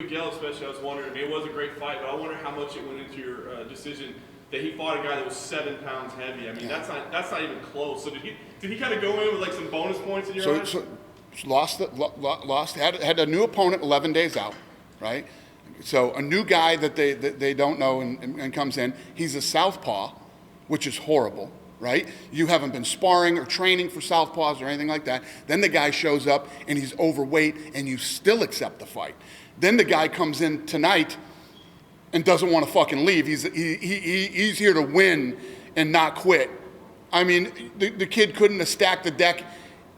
Miguel especially, I was wondering, I mean, it was a great fight, but I wonder how much it went into your decision that he fought a guy that was 7 pounds heavy. I mean, that's not even close. So did he kind of go in with like some bonus points in your eyes? So lost had a new opponent 11 days out, right? So a new guy that they don't know and comes in. He's a southpaw, which is horrible, right? You haven't been sparring or training for southpaws or anything like that. Then the guy shows up and he's overweight and you still accept the fight. Then the guy comes in tonight and doesn't want to fucking leave. He's here to win and not quit. I mean, the kid couldn't have stacked the deck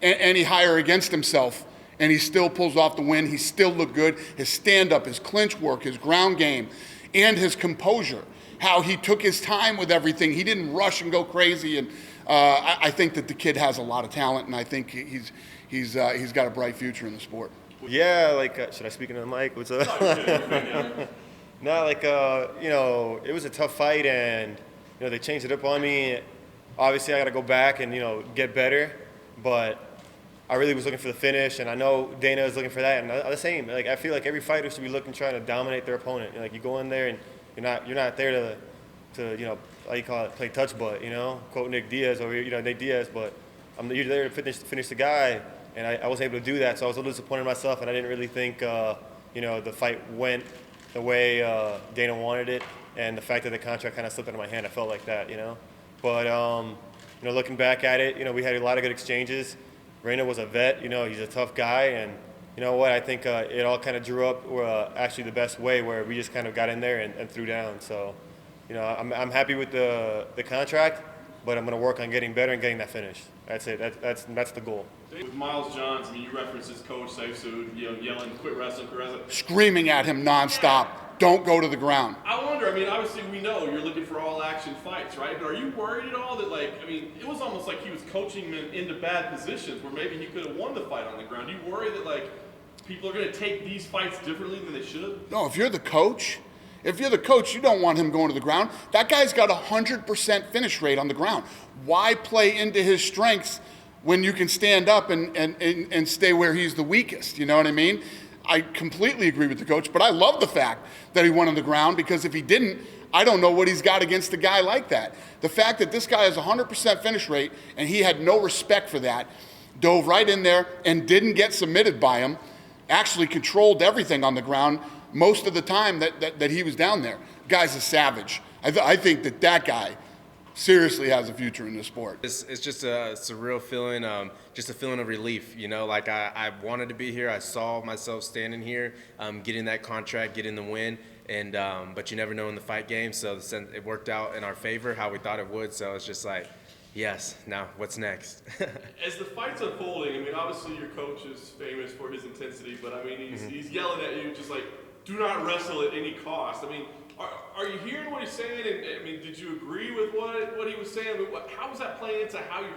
any higher against himself, and he still pulls off the win. He still looked good. His stand-up, his clinch work, his ground game, and his composure. How he took his time with everything. He didn't rush and go crazy. And I think that the kid has a lot of talent, and I think he's got a bright future in the sport. Yeah, like, should I speak into the mic? What's up? No, like, it was a tough fight, and, they changed it up on me. Obviously, I got to go back and, get better, but I really was looking for the finish, and I know Dana is looking for that, and the same. Like, I feel like every fighter should be trying to dominate their opponent. Like, you go in there, and you're not there to how you call it, play touch butt, quote Nick Diaz or, Nate Diaz, but you're there to finish the guy. And I wasn't able to do that, so I was a little disappointed in myself, and I didn't really think, the fight went the way Dana wanted it, and the fact that the contract kind of slipped out of my hand, I felt like that, But, looking back at it, we had a lot of good exchanges. Reina was a vet, he's a tough guy, and you know what, I think it all kind of drew up actually the best way, where we just kind of got in there and threw down. So, I'm happy with the contract, but I'm going to work on getting better and getting that finish. That's it. That's the goal. With Miles Johns, I mean, you referenced his coach, Saifu, yelling, quit wrestling, screaming at him nonstop, don't go to the ground. I wonder, I mean, obviously we know you're looking for all-action fights, right? But are you worried at all that, it was almost like he was coaching him into bad positions where maybe he could have won the fight on the ground. Do you worry that, people are going to take these fights differently than they should? No, if you're the coach, you don't want him going to the ground. That guy's got 100% finish rate on the ground. Why play into his strengths when you can stand up and stay where he's the weakest? You know what I mean? I completely agree with the coach, but I love the fact that he went on the ground, because if he didn't, I don't know what he's got against a guy like that. The fact that this guy has 100% finish rate and he had no respect for that, dove right in there and didn't get submitted by him, actually controlled everything on the ground most of the time that he was down there. Guy's a savage. I think that guy seriously has a future in this sport. It's just a surreal feeling, just a feeling of relief, Like I wanted to be here. I saw myself standing here, getting that contract, getting the win, and but you never know in the fight game. So it worked out in our favor, how we thought it would. So it's just like, yes, now what's next? As the fight's unfolding, I mean, obviously your coach is famous for his intensity, but I mean, he's yelling at you just like, do not wrestle at any cost. I mean, are you hearing what he's saying? And I mean, did you agree with what he was saying? I mean, how was that playing into how you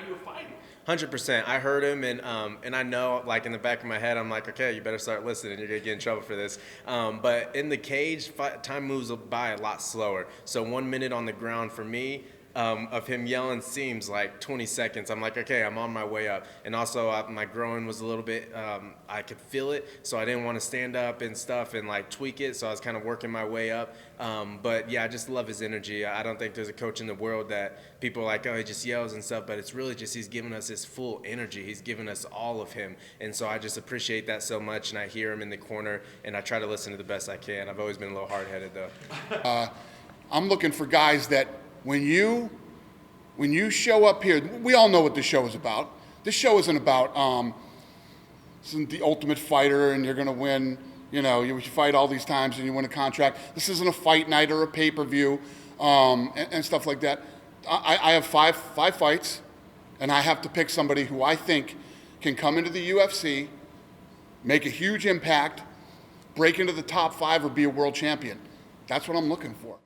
were fighting? 100%. I heard him, and I know, like, in the back of my head, I'm like, okay, you better start listening. You're gonna get in trouble for this. But in the cage, time moves by a lot slower. So 1 minute on the ground for me, of him yelling seems like 20 seconds. I'm like, okay, I'm on my way up. And also my groin was a little bit, I could feel it, so I didn't want to stand up and stuff and tweak it, so I was kind of working my way up. But yeah, I just love his energy. I don't think there's a coach in the world that people are like, oh, he just yells and stuff, but it's really just he's giving us his full energy. He's giving us all of him. And so I just appreciate that so much, and I hear him in the corner, and I try to listen to the best I can. I've always been a little hard-headed, though. I'm looking for guys that when you show up here, we all know what this show is about. This show isn't about this isn't the Ultimate Fighter and you're going to win, you fight all these times and you win a contract. This isn't a fight night or a pay-per-view and stuff like that. I have five fights, and I have to pick somebody who I think can come into the UFC, make a huge impact, break into the top 5, or be a world champion. That's what I'm looking for.